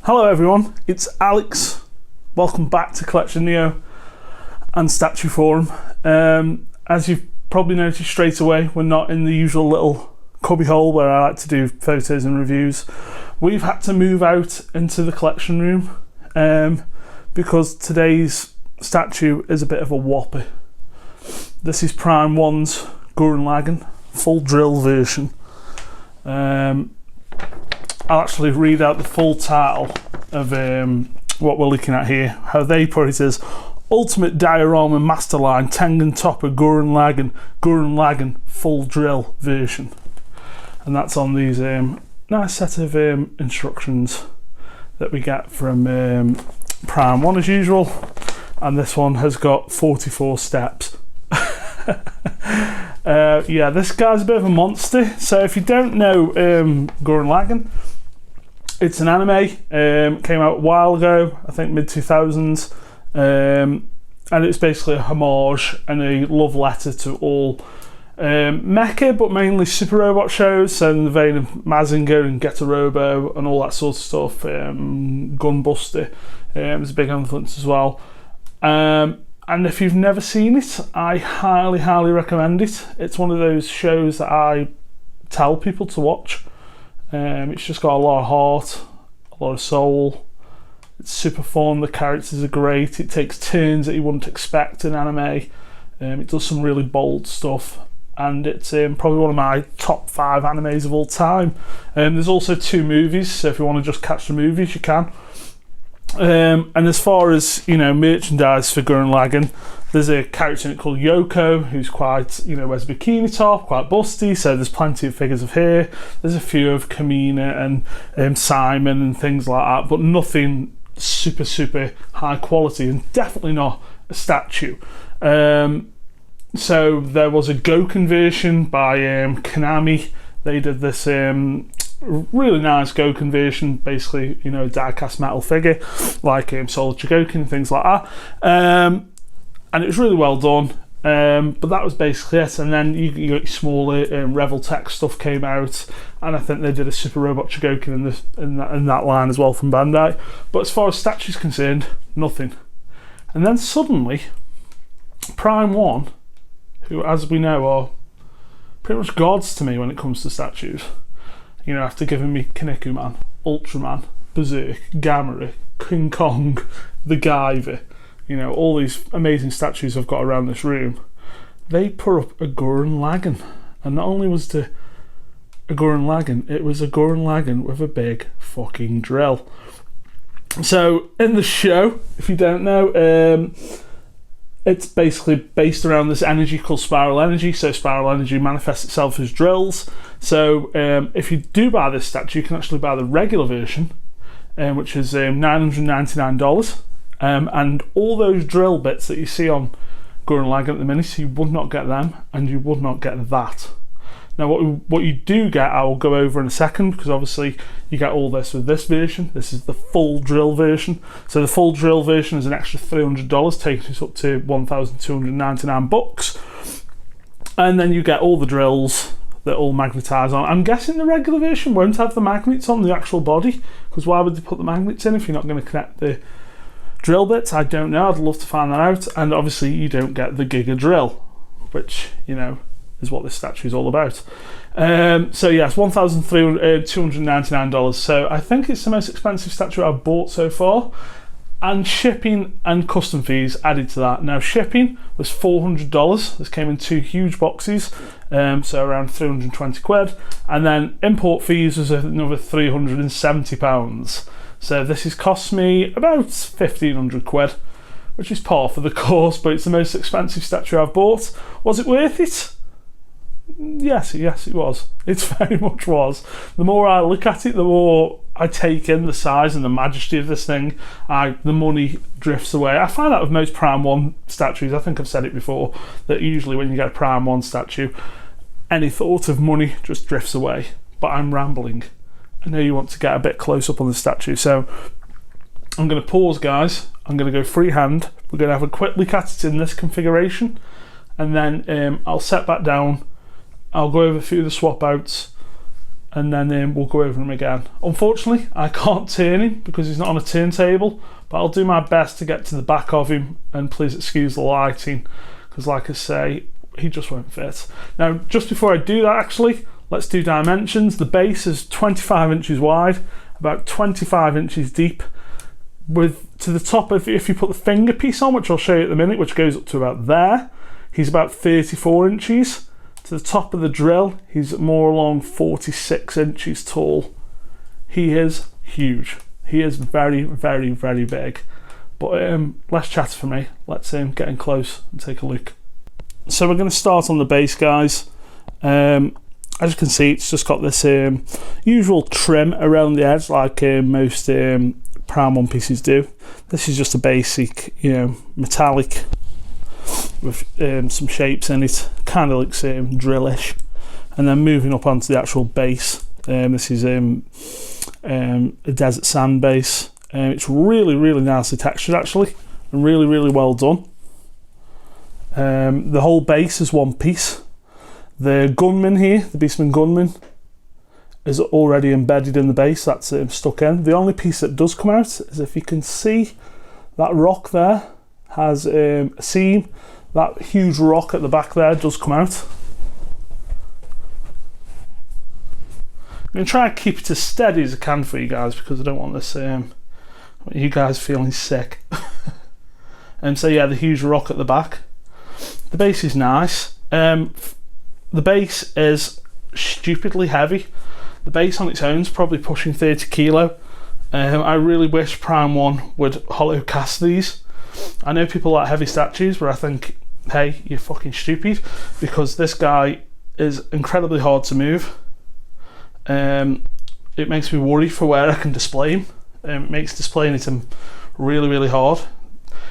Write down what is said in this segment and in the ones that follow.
Hello everyone, it's Alex. Welcome back to CollectioNeo and Statue Forum. As you've probably noticed straight away, we're not in the usual little cubbyhole where I like to do photos and reviews. We've had to move out into the collection room because today's statue is a bit of a whopper. This is Prime 1's Gurren Lagann, full drill version. I'll actually read out the full title of what we're looking at here. How they put it is Ultimate Diorama Masterline Tengen Topper Gurren Lagann full drill version. And that's on these nice set of instructions that we get from Prime 1 as usual. And this one has got 44 steps. Yeah, this guy's a bit of a monster. So if you don't know Gurren Lagann, it's an anime, came out a while ago, I think mid-2000s, and it's basically a homage and a love letter to all mecha, but mainly super robot shows, so in the vein of Mazinger and Getter Robo and all that sort of stuff. Gunbuster is a big influence as well. And if you've never seen it, I highly recommend it. It's one of those shows that I tell people to watch. It's just got a lot of heart, a lot of soul. It's super fun, the characters are great, it takes turns that you wouldn't expect in anime. It does some really bold stuff, and it's probably one of my top 5 animes of all time. There's also 2 movies, so if you want to just catch the movies, you can. And as far as, merchandise for Gurren Lagann, there's a character in it called Yoko, who's quite, wears a bikini top, quite busty, so there's plenty of figures of her. There's a few of Kamina and Simon and things like that, but nothing super high quality, and definitely not a statue. So there was a Goku version by Konami. They did this really nice Goku version, basically, a die-cast metal figure, like Solid Chogokin and things like that. And it was really well done, but that was basically it. And then you got your smaller Reveltech stuff came out, and I think they did a Super Robot Chogokin in that line as well from Bandai. But as far as statues concerned, nothing. And then suddenly, Prime 1, who as we know are pretty much gods to me when it comes to statues, after giving me Kinnikuman, Ultraman, Berserk, Gamera, King Kong, the Guyver, all these amazing statues I've got around this room, they put up a Gurren Lagann. And not only was it a Gurren Lagann, it was a Gurren Lagann with a big fucking drill. So in the show, if you don't know, it's basically based around this energy called spiral energy. So spiral energy manifests itself as drills. So if you do buy this statue, you can actually buy the regular version, which is $999. And all those drill bits that you see on Gurren Lagann at the minute, you would not get them, and you would not get that. Now what you do get, I will go over in a second, because obviously you get all this with this version. This is the full drill version. So the full drill version is an extra $300, taking it up to $1,299. And then you get all the drills that all magnetise on. I'm guessing the regular version won't have the magnets on the actual body, because why would they put the magnets in if you're not going to connect the drill bits? I don't know, I'd love to find that out. And obviously you don't get the Giga drill, which, is what this statue is all about. So yes, $1,299. So I think it's the most expensive statue I've bought so far, and shipping and custom fees added to that. Now shipping was $400. This came in 2 huge boxes, so around 320 quid, and then import fees was another £370. So this has cost me about 1,500 quid, which is par for the course, but it's the most expensive statue I've bought. Was it worth it? Yes, it was. It very much was. The more I look at it, the more I take in the size and the majesty of this thing. The money drifts away. I find that with most Prime 1 statues, I think I've said it before, that usually when you get a Prime 1 statue, any thought of money just drifts away. But I'm rambling. I know you want to get a bit close up on the statue, so I'm going to pause, guys. I'm going to go freehand. We're going to have a quick look at it in this configuration, and then I'll set back down. I'll go over a few of the swap outs, and then we'll go over him again. Unfortunately, I can't turn him because he's not on a turntable, but I'll do my best to get to the back of him, and please excuse the lighting, because like I say, he just won't fit. Now, just before I do that actually, let's do dimensions. The base is 25 inches wide, about 25 inches deep, with to the top of, if you put the finger piece on, which I'll show you at the minute, which goes up to about there, he's about 34 inches. To the top of the drill, he's more along 46 inches tall. He is huge. He is very, very, very big. But less chat for me. Let's get in close and take a look. So we're going to start on the base, guys. As you can see, it's just got this usual trim around the edge, like most Prime One pieces do. This is just a basic, metallic with some shapes in it, kind of looks drillish. And then moving up onto the actual base, this is a desert sand base. It's really, really nicely textured actually, and really, really well done. The whole base is one piece. The gunman here, the Beastman gunman, is already embedded in the base. That's stuck in. The only piece that does come out is, if you can see, that rock there has a seam. That huge rock at the back there does come out. I'm going to try and keep it as steady as I can for you guys, because I don't want this you guys feeling sick. And so yeah, the huge rock at the back. The base is nice. The base is stupidly heavy. The base on its own is probably pushing 30 kilo. I really wish Prime One would hollow cast these. I know people like heavy statues, but I think, hey, you're fucking stupid, because this guy is incredibly hard to move. It makes me worry for where I can display him. It makes displaying him really, really hard.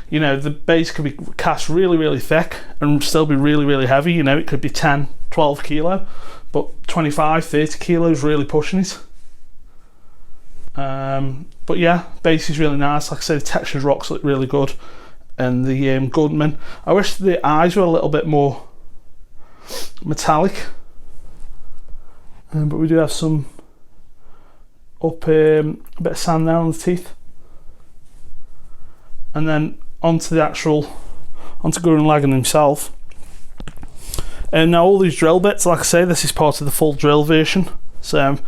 The base could be cast really, really thick and still be really, really heavy. It could be 10, 12 kilo, but 25, 30 kilos really pushing it. But yeah, base is really nice. Like I said, the textured rocks look really good. And the gunman, I wish the eyes were a little bit more metallic. But we do have some up, a bit of sand there on the teeth. And then onto Gurren Lagann himself. And now all these drill bits, like I say, this is part of the full drill version. So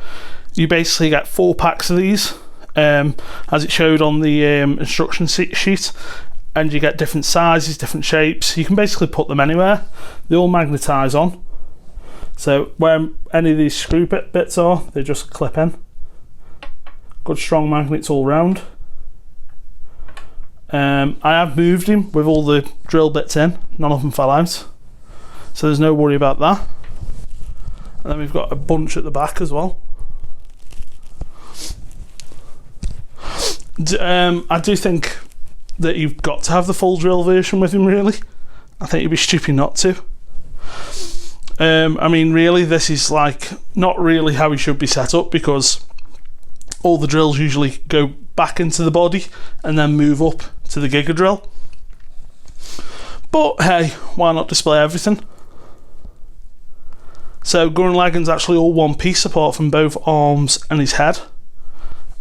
you basically get 4 packs of these, as it showed on the instruction sheet. And you get different sizes, different shapes. You can basically put them anywhere. They all magnetise on. So where any of these screw bits are, they just clip in. Good strong magnets all round. I have moved him with all the drill bits in. None of them fell out. So there's no worry about that. And then we've got a bunch at the back as well. I do think that you've got to have the full drill version with him, really. I think you'd be stupid not to. I mean, really, this is like not really how he should be set up, because all the drills usually go back into the body and then move up to the Giga drill. But hey, why not display everything? So Gurren Lagann's actually all one piece apart from both arms and his head.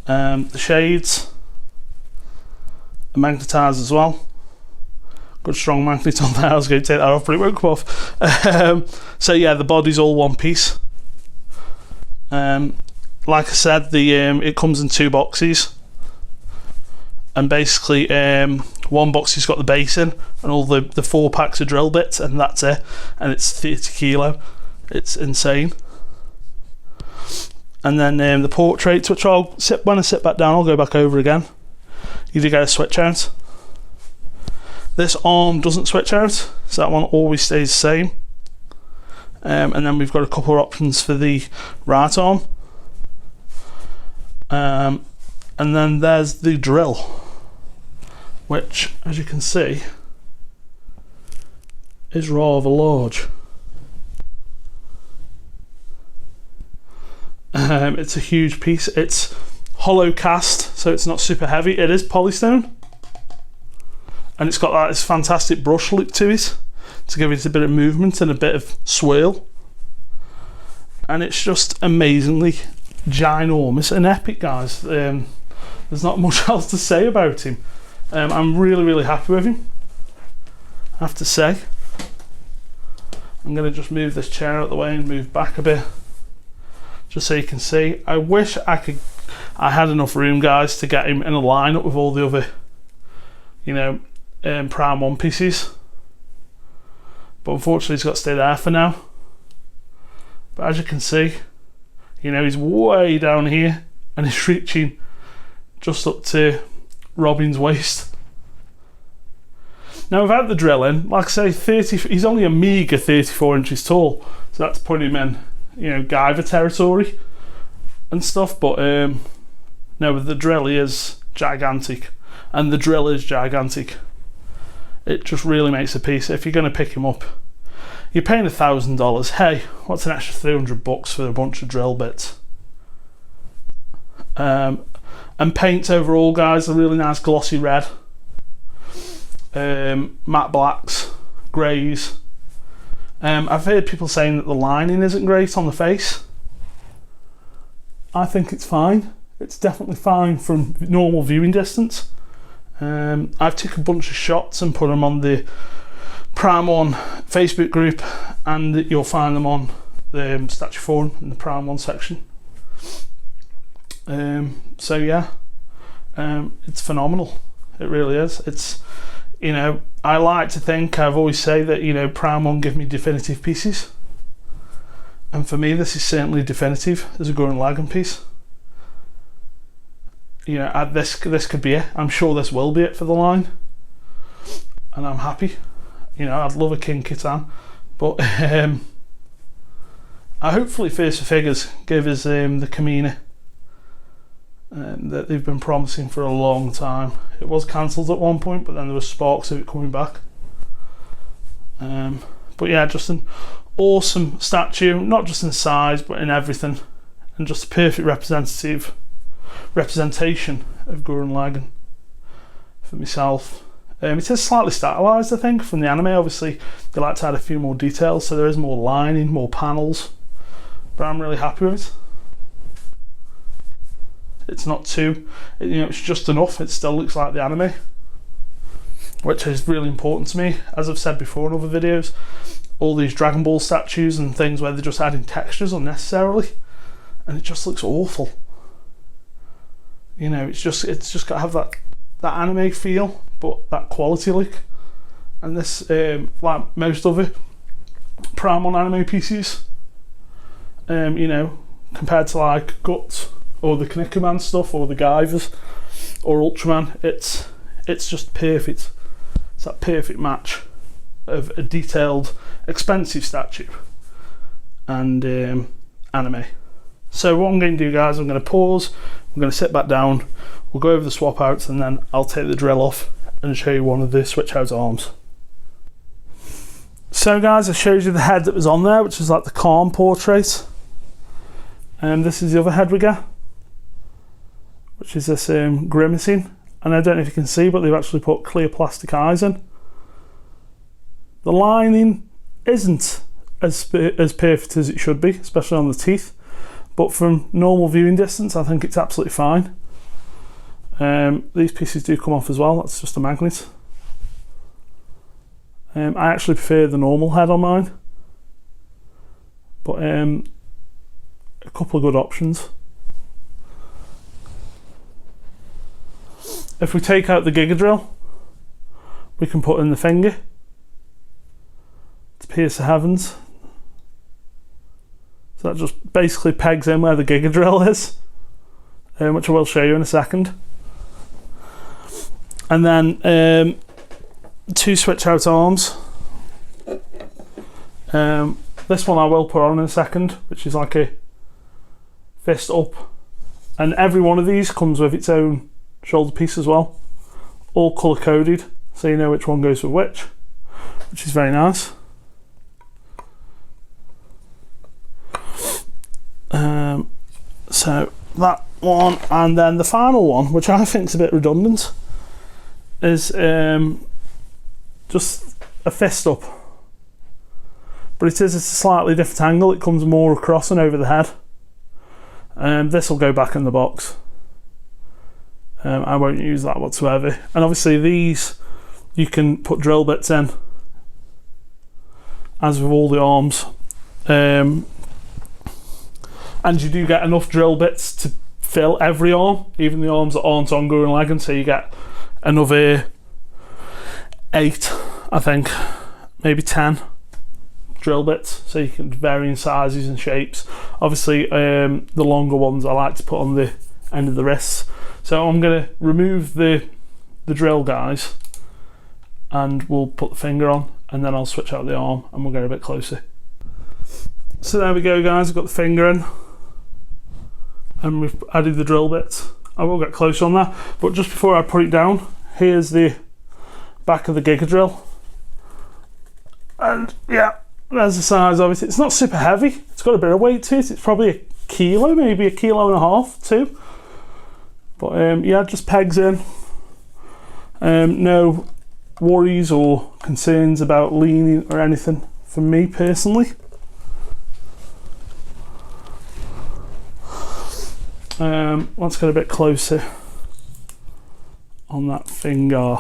The shades are magnetised as well. Good strong magnet on there. I was going to take that off, but it won't come off. So yeah, the body's all one piece. Like I said, it comes in 2 boxes, and basically one box has got the base in and all the 4 packs of drill bits, and that's it. And it's 30 kilo. It's insane. And then the portraits, which when I sit back down, I'll go back over again. You do get a switch out. This arm doesn't switch out, so that one always stays the same. And then we've got a couple of options for the right arm. And then there's the drill, which, as you can see, is rather large. It's a huge piece. It's hollow cast, so it's not super heavy. It is polystone, and it's got this fantastic brush look to it to give it a bit of movement and a bit of swirl. and it's just amazingly ginormous and epic, guys. There's not much else to say about him. I'm really happy with him, I have to say. I'm going to just move this chair out of the way and move back a bit, just so you can see. I wish I had enough room, guys, to get him in a lineup with all the other, you know, Prime One pieces, but unfortunately he's got to stay there for now. But as you can see, you know, he's way down here and he's reaching just up to Robin's waist. Now, without the drilling, like I say, he's only a meager 34 inches tall, so that's putting him in, you know, Guyver territory and stuff. But no, with the drill, he is gigantic, and the drill is gigantic. It just really makes a piece. If you're going to pick him up, you're paying $1,000. Hey, what's an extra $300 for a bunch of drill bits? And paint overall, guys, a really nice glossy red, matte blacks, greys. I've heard people saying that the lining isn't great on the face. I think it's fine. It's definitely fine from normal viewing distance. I've taken a bunch of shots and put them on the Prime One Facebook group, and you'll find them on the statue forum in the Prime One section. So yeah, it's phenomenal. It really is. It's, you know, I like to think, I've always say that, you know, Prime One give me definitive pieces, and for me this is certainly definitive as a Gurren Lagann piece. You know, this could be it. I'm sure this will be it for the line, and I'm happy. You know, I'd love a King Kitan, but I hopefully First for Figures give us the Kamina that they've been promising for a long time. It was cancelled at one point, but then there was sparks of it coming back. But yeah, just an awesome statue, not just in size but in everything, and just a perfect representation of Gurren Lagann for myself. It is slightly stylized, I think, from the anime. Obviously they like to add a few more details, so there is more lining, more panels, but I'm really happy with it. It's not too, you know, it's just enough. It still looks like the anime, which is really important to me. As I've said before in other videos, all these Dragon Ball statues and things where they're just adding textures unnecessarily, and it just looks awful. You know, it's just got to have that anime feel, but that quality look. And this, like most other Prime One anime pieces, you know, compared to like Guts or the Kinnikuman stuff or the Guyvers or Ultraman, it's just perfect. It's that perfect match of a detailed, expensive statue and anime. So what I'm going to do, guys, I'm going to pause, I'm going to sit back down, we'll go over the swap outs, and then I'll take the drill off and show you one of the switch out arms. So guys, I showed you the head that was on there, which is like the Calm portrait, and this is the other head we get, which is this grimacing, and I don't know if you can see, but they've actually put clear plastic eyes in. The lining isn't as perfect as it should be, especially on the teeth, but from normal viewing distance I think it's absolutely fine. These pieces do come off as well, that's just a magnet. I actually prefer the normal head on mine, but a couple of good options. If we take out the Giga Drill, we can put in the finger to pierce the heavens. So that just basically pegs in where the Giga Drill is, which I will show you in a second. And then two switch out arms. This one I will put on in a second, which is like a fist up, and every one of these comes with its own shoulder piece as well, all colour coded, so you know which one goes with which is very nice. So that one, and then the final one, which I think is a bit redundant, is just a fist up. but it's a slightly different angle. It comes more across and over the head. This will go back in the box. I won't use that whatsoever. And obviously these, you can put drill bits in, as with all the arms. And you do get enough drill bits to fill every arm, even the arms that aren't on Gurren Lagann, so you get another 8, I think, maybe 10 drill bits, so you can vary in sizes and shapes. Obviously the longer ones I like to put on the end of the wrists. So I'm going to remove the drill guys and we'll put the finger on, and then I'll switch out the arm and we'll get a bit closer. So there we go guys, I've got the finger in and we've added the drill bits. I will get closer on that, but just before I put it down, here's the back of the Giga drill. And yeah, there's the size of it. It's not super heavy, it's got a bit of weight to it. It's probably a kilo, maybe 1.5 kilos, 2. But yeah, just pegs in. No worries or concerns about leaning or anything from me personally. Let's get a bit closer on that finger.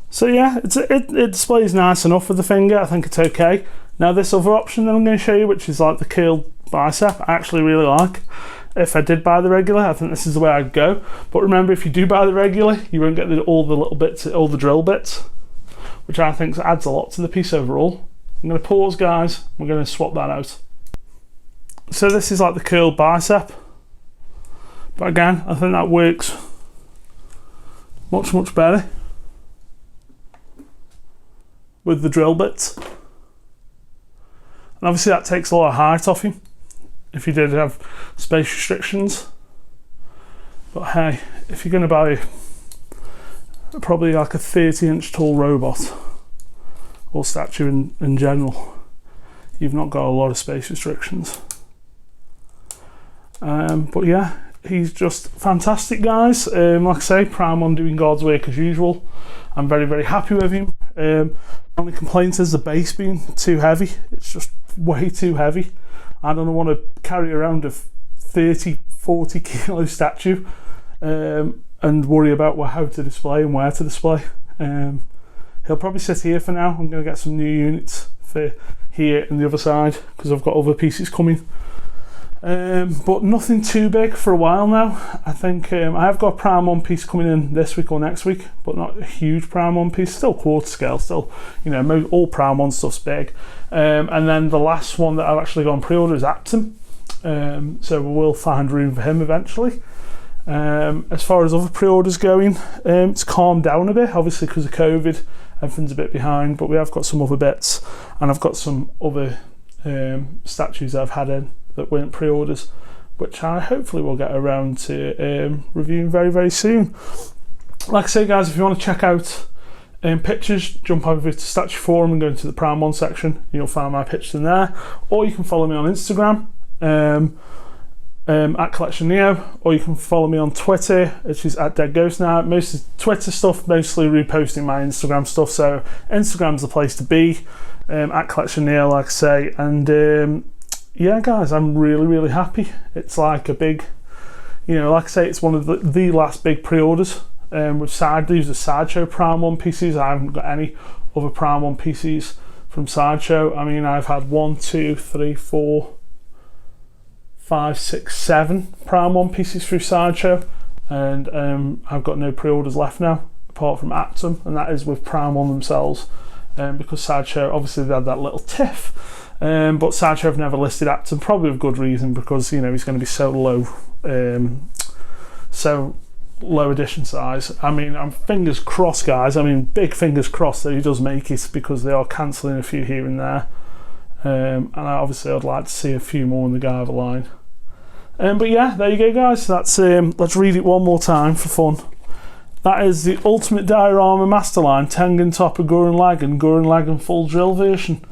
So yeah, it displays nice enough with the finger. I think it's okay. Now this other option that I'm going to show you, which is like the Keel Bicep, I actually really like. If I did buy the regular, I think this is the way I'd go. But remember, if you do buy the regular, you won't get all the little bits, all the drill bits, which I think adds a lot to the piece overall. I'm going to pause, guys. We're going to swap that out. So this is like the Keel Bicep, but again, I think that works much better with the drill bits. And obviously that takes a lot of height off you if you did have space restrictions. But hey, if you're going to buy probably like a 30-inch tall robot or statue in general, you've not got a lot of space restrictions. But yeah, he's just fantastic, guys. Like I say, Primon doing God's work as usual. I'm very happy with him. Only complaint is the base being too heavy. It's just way too heavy. I don't want to carry around a 30-40 kilo statue and worry about how to display and where to display. He'll probably sit here for now. I'm going to get some new units for here and the other side because I've got other pieces coming. But nothing too big for a while now. I think I have got a Primon piece coming in this week or next week, but not a huge Primon piece, still quarter scale, still, you know, all Primon stuff's big. And then the last one that I've actually got on pre-order is Aptum, so we will find room for him eventually. As far as other pre-orders going, it's calmed down a bit, obviously because of COVID, everything's a bit behind, but we have got some other bits, and I've got some other statues that I've had in that weren't pre-orders, which I hopefully will get around to reviewing very soon. Like I say, guys, if you want to check out pictures, jump over to Statue Forum and go into the Primon section. You'll find my pictures in there, or you can follow me on Instagram at CollectioNeo, or you can follow me on Twitter, which is at DeadGhostKnight. Most of Twitter stuff, mostly reposting my Instagram stuff, so Instagram's the place to be. At CollectioNeo, like I say, and yeah, guys, I'm really happy. It's like a big, you know, like I say, it's one of the last big pre-orders. With these are Sideshow Primon PCs. I haven't got any other Primon PCs from Sideshow. I mean, I've had 1, 2, 3, 4, 5, 6, 7 Primon PCs through Sideshow, and I've got no pre-orders left now, apart from Aptum, and that is with Primon themselves, because Sideshow, obviously they had that little tiff. But Sideshow have never listed Aptum, probably with good reason, because, you know, he's going to be so low edition size. I mean, I'm fingers crossed, guys. I mean, big fingers crossed that he does make it, because they are cancelling a few here and there. And obviously I'd like to see a few more in the Guyver line. But yeah, there you go, guys. That's let's read it one more time for fun. That is the Ultimate Diorama Masterline Tengen Topper Gurren Lagann full drill version.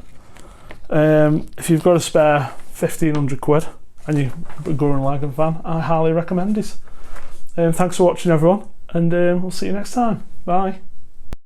If you've got a spare 1,500 quid, and you're a Gurren Lagann fan, I highly recommend it. Thanks for watching, everyone, and we'll see you next time. Bye.